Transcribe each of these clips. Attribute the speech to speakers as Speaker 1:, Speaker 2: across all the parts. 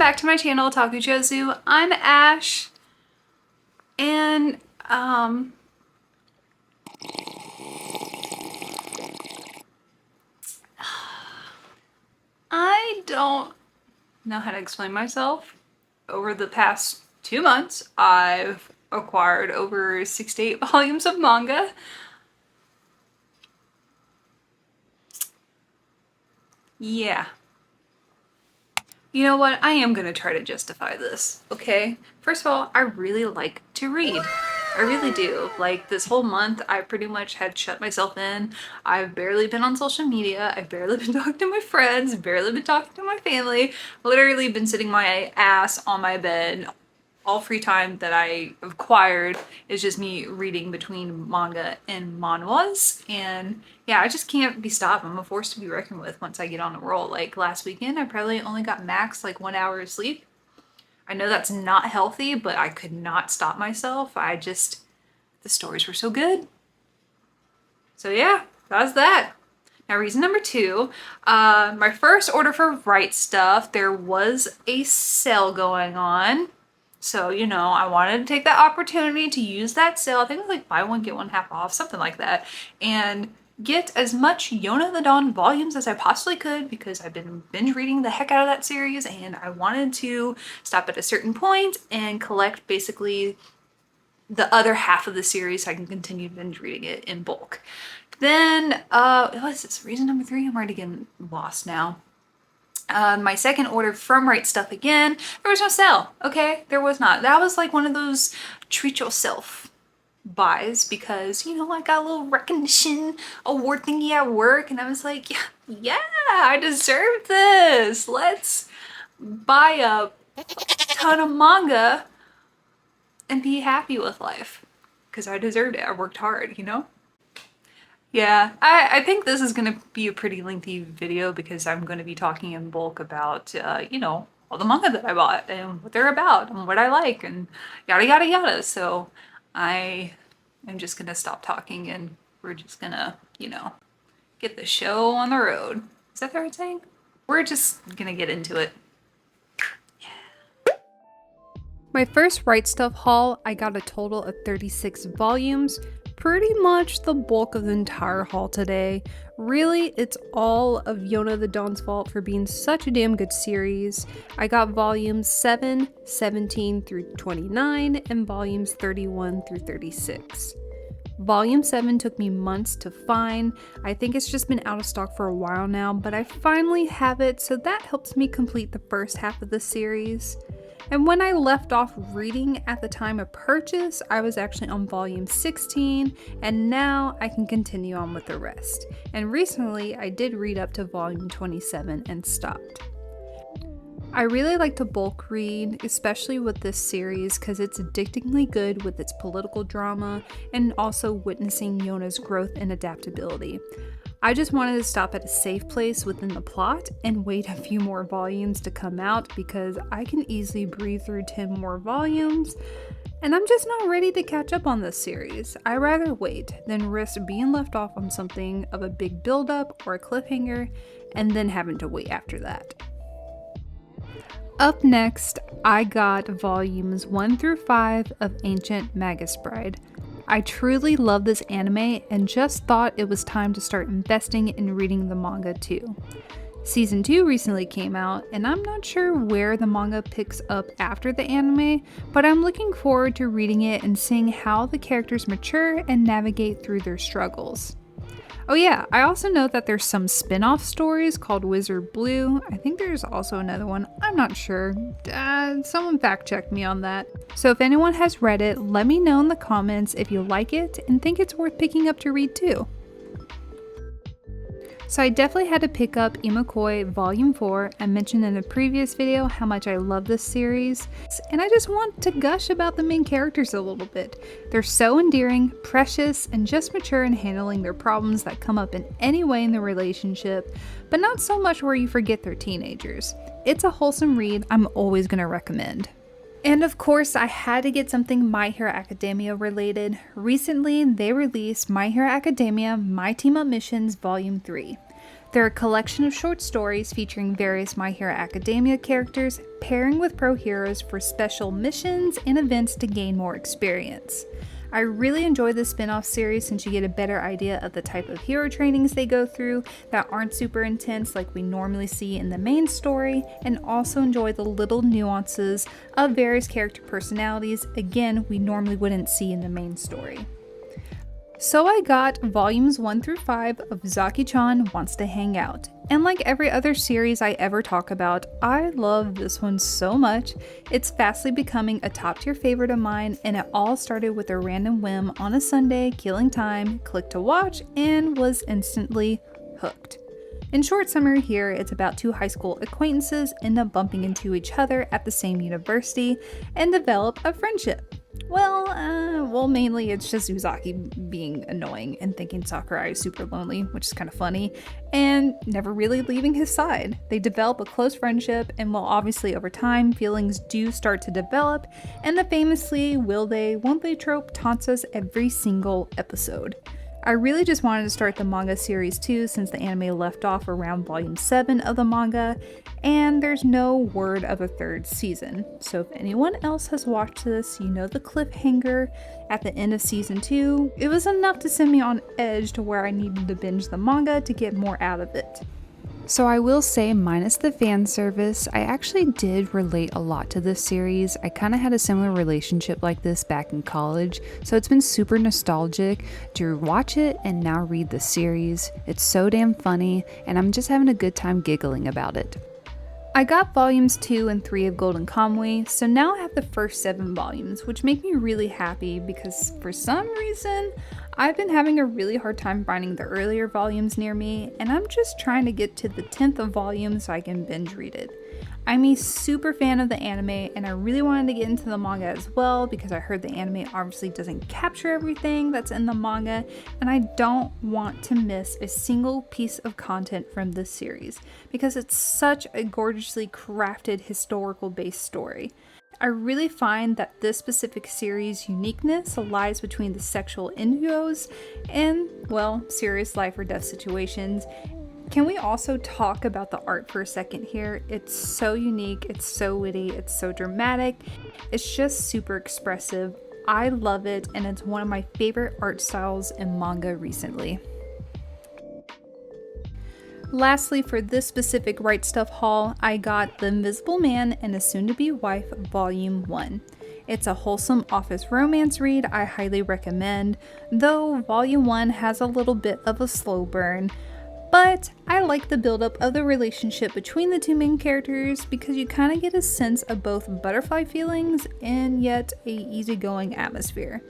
Speaker 1: back to my channel, Takujozu. I'm Ash, and I don't know how to explain myself. Over the past 2 months, I've acquired over 6 to 8 volumes of manga. Yeah. You know what? I am gonna try to justify this, okay? First of all, I really like to read. I really do. Like, this whole month, I pretty much had shut myself in. I've barely been on social media. I've barely been talking to my friends, barely been talking to my family. Literally been sitting my ass on my bed. All free time that I acquired is just me reading between manga and manhwas. And yeah, I just can't be stopped. I'm a force to be reckoned with once I get on a roll. Like last weekend, I probably only got max like 1 hour of sleep. I know that's not healthy, but I could not stop myself. The stories were so good. So yeah, that's that. Now reason number 2, my first order for Right Stuff, there was a sale going on. So, you know, I wanted to take that opportunity to use that sale. I think it was like buy one, get one half off, something like that. And get as much Yona the Dawn volumes as I possibly could because I've been binge reading the heck out of that series and I wanted to stop at a certain point and collect basically the other half of the series so I can continue binge reading it in bulk. Then, what is this? Reason number 3? I'm already getting lost now. My second order from Right Stuff again, there was no sale, okay? There was not. That was like one of those treat yourself buys because, you know, I got a little recognition award thingy at work and I was like, yeah, I deserve this. Let's buy a ton of manga and be happy with life because I deserved it. I worked hard, you know? Yeah, I think this is going to be a pretty lengthy video because I'm going to be talking in bulk about, you know, all the manga that I bought and what they're about and what I like and yada yada yada. So I am just going to stop talking and we're just going to, you know, get the show on the road. Is that the right saying? We're just going to get into it. My first Right Stuff haul, I got a total of 36 volumes. Pretty much the bulk of the entire haul today. Really, it's all of Yona the Dawn's fault for being such a damn good series. I got volumes 7, 17 through 29, and volumes 31 through 36. Volume 7 took me months to find. I think it's just been out of stock for a while now, but I finally have it, so that helps me complete the first half of the series. And when I left off reading at the time of purchase, I was actually on volume 16, and now I can continue on with the rest. And recently, I did read up to volume 27 and stopped. I really like to bulk read, especially with this series, because it's addictingly good with its political drama and also witnessing Yona's growth and adaptability. I just wanted to stop at a safe place within the plot and wait a few more volumes to come out because I can easily breathe through 10 more volumes and I'm just not ready to catch up on this series. I'd rather wait than risk being left off on something of a big build-up or a cliffhanger and then having to wait after that. Up next, I got volumes 1 through 5 of Ancient Magus Bride. I truly love this anime and just thought it was time to start investing in reading the manga too. Season 2 recently came out and I'm not sure where the manga picks up after the anime, but I'm looking forward to reading it and seeing how the characters mature and navigate through their struggles. Oh yeah, I also know that there's some spin-off stories called Wizard Blue. I think there's also another one. I'm not sure. Someone fact check me on that. So if anyone has read it, let me know in the comments if you like it and think it's worth picking up to read too. So I definitely had to pick up Imokoi Volume 4. I mentioned in a previous video how much I love this series, and I just want to gush about the main characters a little bit. They're so endearing, precious, and just mature in handling their problems that come up in any way in the relationship, but not so much where you forget they're teenagers. It's a wholesome read I'm always going to recommend. And of course, I had to get something My Hero Academia related. Recently, they released My Hero Academia My Team Up Missions Volume 3. They're a collection of short stories featuring various My Hero Academia characters pairing with pro heroes for special missions and events to gain more experience. I really enjoy this spin-off series since you get a better idea of the type of hero trainings they go through that aren't super intense like we normally see in the main story, and also enjoy the little nuances of various character personalities, again, we normally wouldn't see in the main story. So I got volumes 1 through 5 of Uzaki-chan Wants to Hang Out, and like every other series I ever talk about, I love this one so much. It's fastly becoming a top tier favorite of mine, and it all started with a random whim on a Sunday, killing time, clicked to watch, and was instantly hooked. In short summary here, it's about two high school acquaintances end up bumping into each other at the same university and develop a friendship. Well, mainly it's just Uzaki being annoying and thinking Sakurai is super lonely, which is kind of funny, and never really leaving his side. They develop a close friendship, and while obviously over time feelings do start to develop, and the famously will they, won't they trope taunts us every single episode. I really just wanted to start the manga series too, since the anime left off around volume 7 of the manga, and there's no word of a third season. So if anyone else has watched this, you know the cliffhanger at the end of season 2. It was enough to send me on edge to where I needed to binge the manga to get more out of it. So I will say, minus the fan service, I actually did relate a lot to this series. I kind of had a similar relationship like this back in college, so it's been super nostalgic to watch it and now read the series. It's so damn funny, and I'm just having a good time giggling about it. I got volumes 2 and 3 of Golden Kamuy, so now I have the first 7 volumes, which make me really happy because for some reason, I've been having a really hard time finding the earlier volumes near me, and I'm just trying to get to the 10th volume so I can binge read it. I'm a super fan of the anime, and I really wanted to get into the manga as well because I heard the anime obviously doesn't capture everything that's in the manga, and I don't want to miss a single piece of content from this series because it's such a gorgeously crafted historical based story. I really find that this specific series' uniqueness lies between the sexual innuendos and, well, serious life or death situations. Can we also talk about the art for a second here? It's so unique, it's so witty, it's so dramatic, it's just super expressive. I love it, and it's one of my favorite art styles in manga recently. Lastly, for this specific Right Stuff haul, I got The Invisible Man and a Soon-to-Be Wife Volume 1. It's a wholesome office romance read I highly recommend, though Volume 1 has a little bit of a slow burn. But I like the buildup of the relationship between the two main characters because you kind of get a sense of both butterfly feelings and yet a easygoing atmosphere.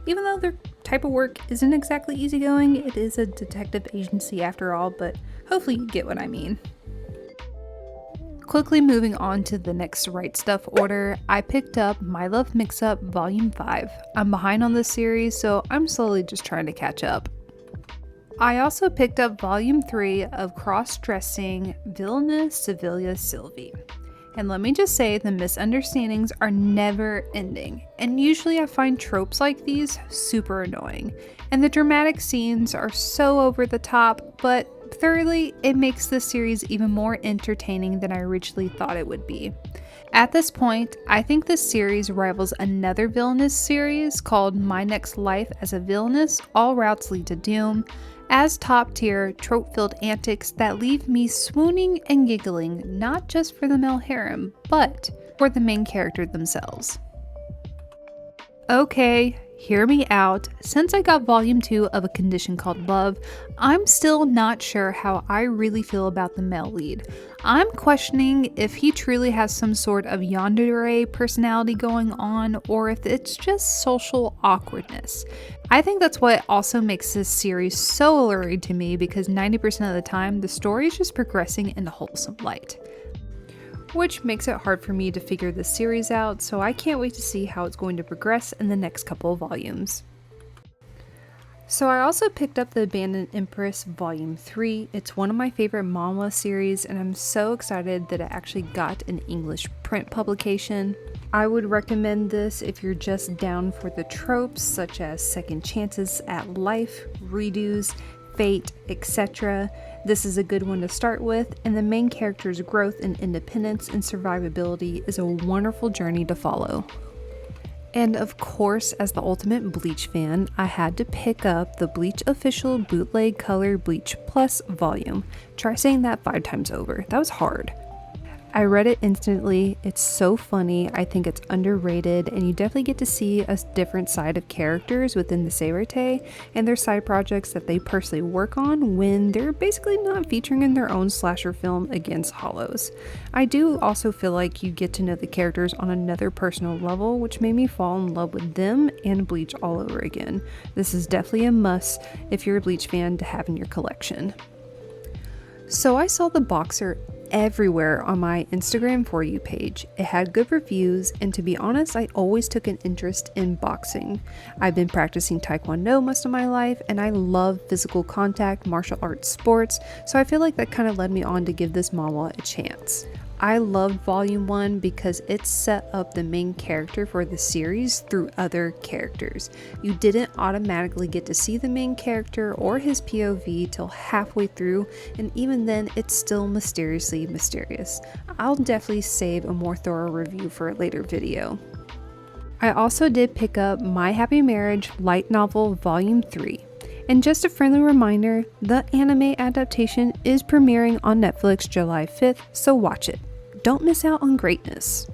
Speaker 1: Even though their type of work isn't exactly easygoing, it is a detective agency after all, but hopefully you get what I mean. Quickly moving on to the next Right Stuff order, I picked up My Love Mix-Up Volume 5. I'm behind on this series, so I'm slowly just trying to catch up. I also picked up Volume 3 of Cross-Dressing Villainous Sevilla Sylvie. And let me just say, the misunderstandings are never ending, and usually I find tropes like these super annoying, and the dramatic scenes are so over the top, but thirdly, it makes the series even more entertaining than I originally thought it would be. At this point, I think this series rivals another villainous series called My Next Life as a Villainess, All Routes Lead to Doom, as top-tier, trope-filled antics that leave me swooning and giggling not just for the male harem, but for the main character themselves. Okay, hear me out. Since I got Volume 2 of A Condition Called Love, I'm still not sure how I really feel about the male lead. I'm questioning if he truly has some sort of yandere personality going on, or if it's just social awkwardness. I think that's what also makes this series so alluring to me, because 90% of the time, the story is just progressing in a wholesome light. Which makes it hard for me to figure this series out, so I can't wait to see how it's going to progress in the next couple of volumes. So I also picked up the Abandoned Empress Volume 3. It's one of my favorite manga series, and I'm so excited that it actually got an English print publication. I would recommend this if you're just down for the tropes such as second chances at life, redos,
Speaker 2: fate, etc. This is a good one to start with, and the main character's growth in independence and survivability is a wonderful journey to follow. And of course, as the ultimate Bleach fan, I had to pick up the Bleach official bootleg color Bleach Plus volume. Try saying that 5 times over. That was hard. I read it instantly. It's so funny. I think it's underrated, and you definitely get to see a different side of characters within the Seirete and their side projects that they personally work on when they're basically not featuring in their own slasher film against Hollows. I do also feel like you get to know the characters on another personal level, which made me fall in love with them and Bleach all over again. This is definitely a must if you're a Bleach fan to have in your collection. So I saw the boxer everywhere on my Instagram For You page. It had good reviews, and to be honest, I always took an interest in boxing. I've been practicing Taekwondo most of my life, and I love physical contact martial arts sports, so I feel like that kind of led me on to give this manhwa a chance. I loved Volume 1 because it set up the main character for the series through other characters. You didn't automatically get to see the main character or his POV till halfway through, and even then it's still mysteriously mysterious. I'll definitely save a more thorough review for a later video. I also did pick up My Happy Marriage light novel Volume 3. And just a friendly reminder, the anime adaptation is premiering on Netflix July 5th, so watch it. Don't miss out on greatness.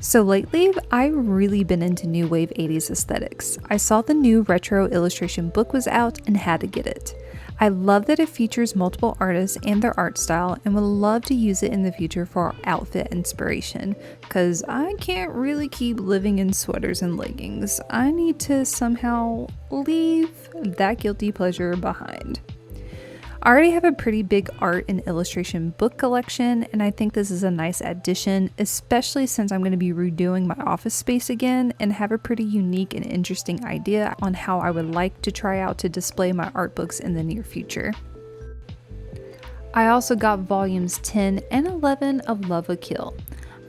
Speaker 2: So lately, I've really been into new wave 80s aesthetics. I saw the new retro illustration book was out and had to get it. I love that it features multiple artists and their art style, and would love to use it in the future for outfit inspiration, because I can't really keep living in sweaters and leggings. I need to somehow leave that guilty pleasure behind. I already have a pretty big art and illustration book collection, and I think this is a nice addition, especially since I'm going to be redoing my office space again and have a pretty unique and interesting idea on how I would like to try out to display my art books in the near future. I also got volumes 10 and 11 of Love a Kill.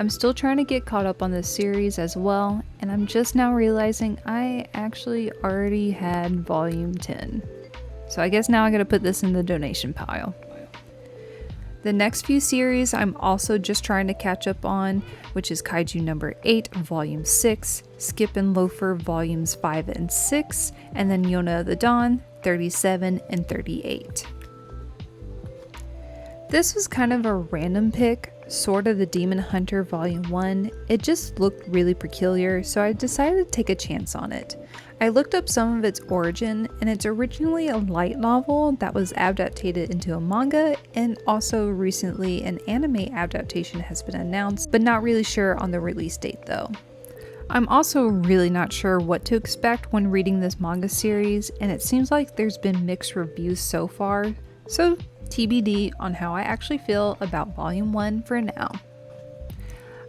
Speaker 2: I'm still trying to get caught up on this series as well, and I'm just now realizing I actually already had volume 10. So I guess now I gotta put this in the donation pile. The next few series I'm also just trying to catch up on, which is Kaiju number 8, volume 6, Skip and Loafer volumes 5 and 6, and then Yona the Dawn 37 and 38. This was kind of a random pick, sort of the Demon Hunter volume 1. It just looked really peculiar, so I decided to take a chance on it. I looked up some of its origin, and it's originally a light novel that was adapted into a manga, and also recently an anime adaptation has been announced, but not really sure on the release date though. I'm also really not sure what to expect when reading this manga series, and it seems like there's been mixed reviews so far, so TBD on how I actually feel about volume 1 for now.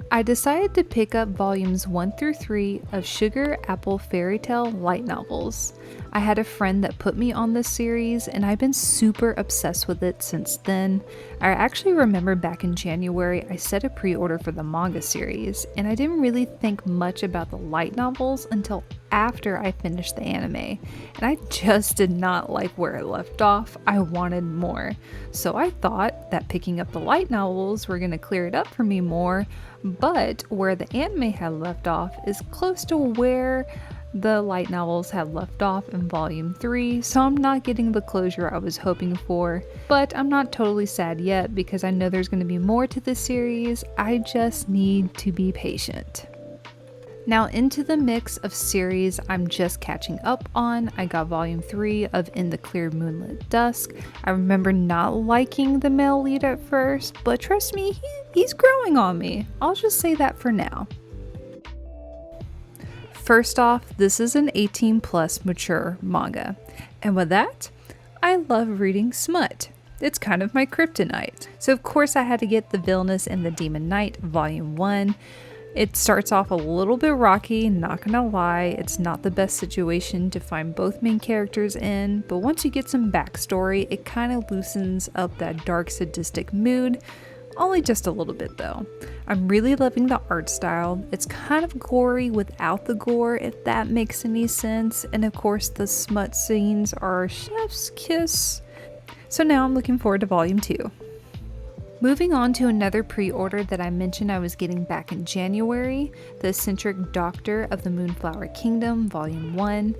Speaker 2: I decided to pick up volumes 1 through 3 of Sugar Apple Fairy Tale light novels. I had a friend that put me on this series, and I've been super obsessed with it since then. I actually remember back in January I set a pre-order for the manga series, and I didn't really think much about the light novels until after I finished the anime, and I just did not like where it left off. I wanted more. So I thought that picking up the light novels were going to clear it up for me more, but where the anime had left off is close to where the light novels had left off in volume 3, so I'm not getting the closure I was hoping for, but I'm not totally sad yet because I know there's going to be more to this series. I just need to be patient. Now into the mix of series I'm just catching up on, I got volume 3 of In the Clear Moonlit Dusk. I remember not liking the male lead at first, but trust me, he's growing on me. I'll just say that for now. First off, this is an 18 plus mature manga. And with that, I love reading smut. It's kind of my kryptonite. So of course I had to get The Villainess and the Demon Knight volume 1. It starts off a little bit rocky, not gonna lie. It's not the best situation to find both main characters in, but once you get some backstory, it kind of loosens up that dark sadistic mood. Only just a little bit though. I'm really loving the art style. It's kind of gory without the gore, if that makes any sense. And of course, the smut scenes are chef's kiss. So now I'm looking forward to volume 2. Moving on to another pre-order that I mentioned I was getting back in January, the Centric Doctor of the Moonflower Kingdom, Volume 1.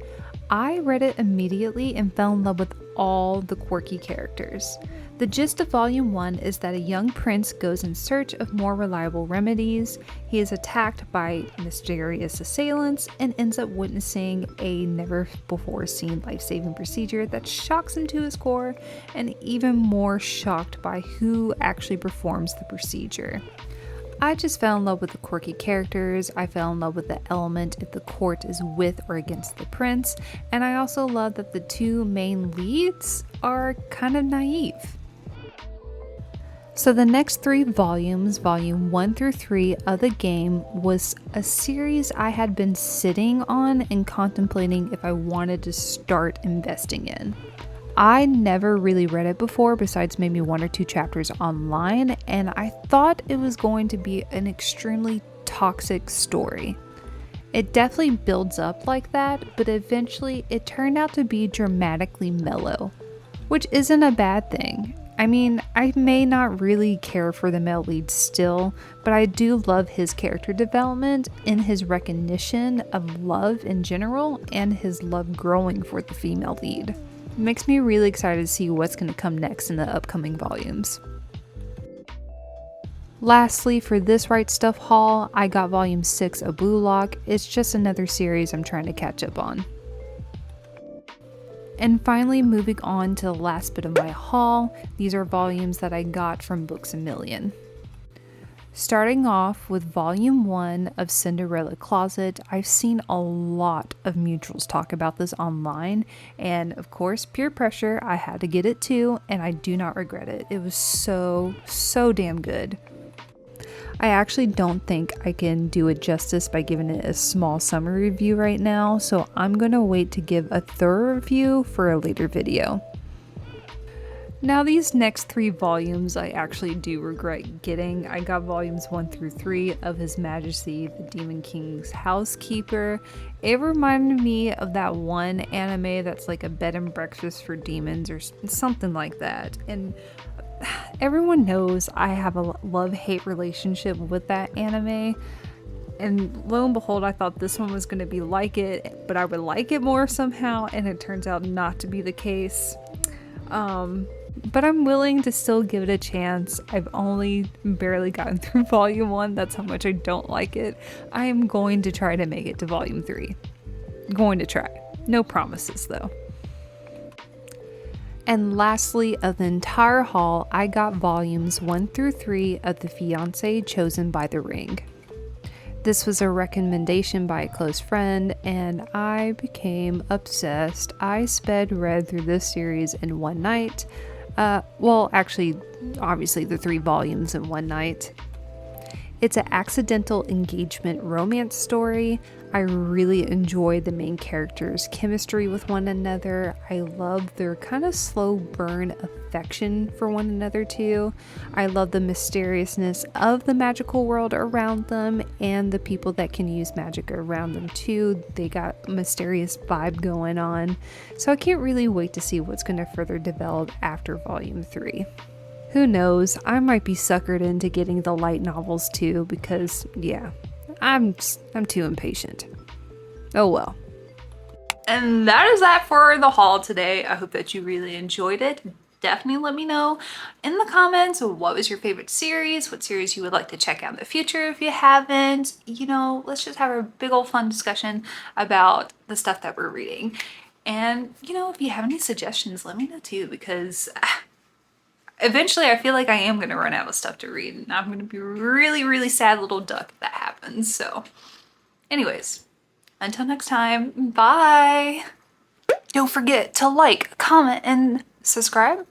Speaker 2: I read it immediately and fell in love with all the quirky characters. The gist of Volume 1 is that a young prince goes in search of more reliable remedies. He is attacked by mysterious assailants and ends up witnessing a never-before-seen life-saving procedure that shocks him to his core, and even more shocked by who actually performs the procedure. I just fell in love with the quirky characters. I fell in love with the element if the court is with or against the prince, and I also love that the two main leads are kind of naive. So the next 3 volumes, volume 1 through 3 of the game, was a series I had been sitting on and contemplating if I wanted to start investing in. I never really read it before, besides maybe 1 or 2 chapters online, and I thought it was going to be an extremely toxic story. It definitely builds up like that, but eventually it turned out to be dramatically mellow, which isn't a bad thing. I mean, I may not really care for the male lead still, but I do love his character development in his recognition of love in general and his love growing for the female lead. It makes me really excited to see what's going to come next in the upcoming volumes. Lastly, for this Right Stuff haul, I got volume 6 of Blue Lock. It's just another series I'm trying to catch up on. And finally, moving on to the last bit of my haul, these are volumes that I got from Books A Million. Starting off with volume 1 of Cinderella Closet, I've seen a lot of mutuals talk about this online, and of course, peer pressure, I had to get it too, and I do not regret it. It was so damn good. I actually don't think I can do it justice by giving it a small summary review right now, so I'm gonna wait to give a thorough review for a later video. Now these next 3 volumes I actually do regret getting. I got volumes 1 through 3 of His Majesty the Demon King's Housekeeper. It reminded me of that one anime that's like a bed and breakfast for demons or something like that. And everyone knows I have a love-hate relationship with that anime. And lo and behold, I thought this one was going to be like it, but I would like it more somehow, and it turns out not to be the case. But I'm willing to still give it a chance. I've only barely gotten through volume 1. That's how much I don't like it. I am going to try to make it to volume 3. Going to try. No promises though. And lastly, of the entire haul, I got volumes 1 through 3 of The Fiancé Chosen by the Ring. This was a recommendation by a close friend, and I became obsessed. I read through this series in one night. Well, actually, obviously the 3 volumes in one night. It's an accidental engagement romance story. I really enjoy the main characters' chemistry with one another. I love their kind of slow burn affection for one another too. I love the mysteriousness of the magical world around them and the people that can use magic around them too. They got a mysterious vibe going on. So I can't really wait to see what's going to further develop after volume 3. Who knows, I might be suckered into getting the light novels too because, yeah, I'm too impatient. Oh well.
Speaker 1: And that is that for the haul today. I hope that you really enjoyed it. Definitely let me know in the comments what was your favorite series, what series you would like to check out in the future if you haven't. You know, let's just have a big old fun discussion about the stuff that we're reading. And, you know, if you have any suggestions, let me know too, because eventually I feel like I am going to run out of stuff to read, and I'm going to be a really sad little duck if that happens. So anyways, until next time, bye. Don't forget to like, comment, and subscribe.